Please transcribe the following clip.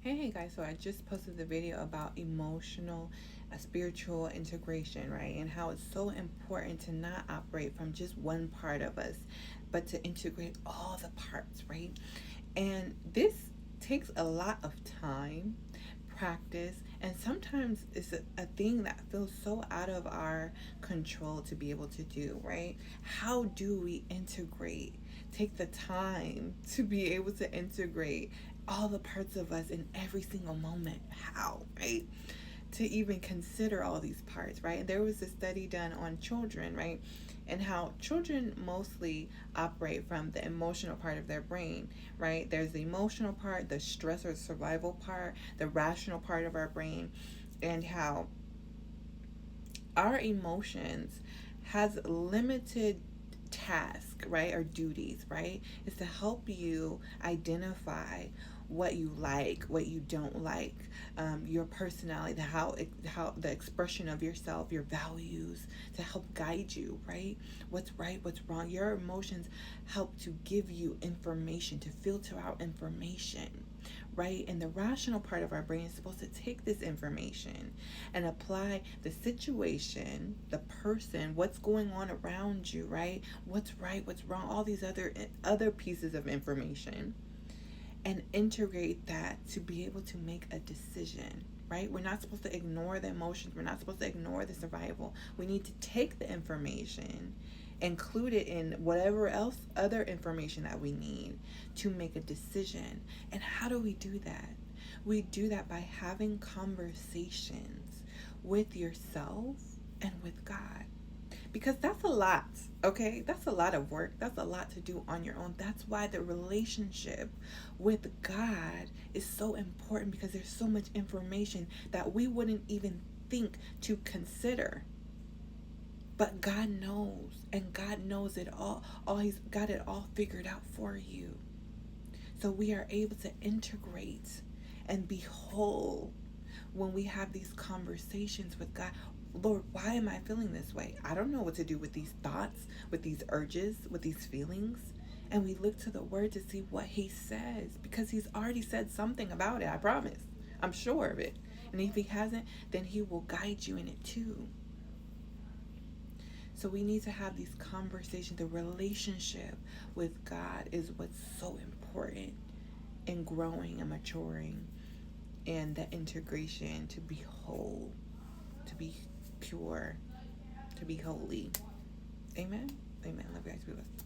Hey guys, so I just posted the video about emotional, spiritual integration, right? And how it's so important to not operate from just one part of us, but to integrate all the parts, right? And this takes a lot of time, practice, and sometimes it's a thing that feels so out of our control to be able to do, right? How do we integrate? Take the time to be able to integrate all the parts of us in every single moment. How, right? To even consider all these parts, right? There was a study done on children, right? And how children mostly operate from the emotional part of their brain, right? There's the emotional part, the stress or survival part, the rational part of our brain, and how our emotions has limited task, right, or duties, right, is to help you identify what you like, what you don't like, your personality, how the expression of yourself, your values, to help guide you, right, what's wrong. Your emotions help to give you information, to filter out information, right? And the rational part of our brain is supposed to take this information and apply the situation, the person, what's going on around you, right, what's wrong, all these other pieces of information, and integrate that to be able to make a decision. Right? We're not supposed to ignore the emotions. We're not supposed to ignore the survival. We need to take the information, include it in whatever else other information that we need to make a decision. And how do we do that? We do that by having conversations with yourself and with God. Because that's a lot, okay? That's a lot of work. That's a lot to do on your own. That's why the relationship with God is so important, because there's so much information that we wouldn't even think to consider. But God knows, and God knows it all. He's got it all figured out for you. So we are able to integrate and be whole when we have these conversations with God. Lord, why am I feeling this way? I don't know what to do with these thoughts, with these urges, with these feelings. And we look to the word to see what he says, because he's already said something about it, I promise. I'm sure of it. And if he hasn't, then he will guide you in it too. So we need to have these conversations. The relationship with God is what's so important in growing and maturing, and the integration to be whole, to be pure, to be holy. Amen. Amen. Love you guys. Be blessed.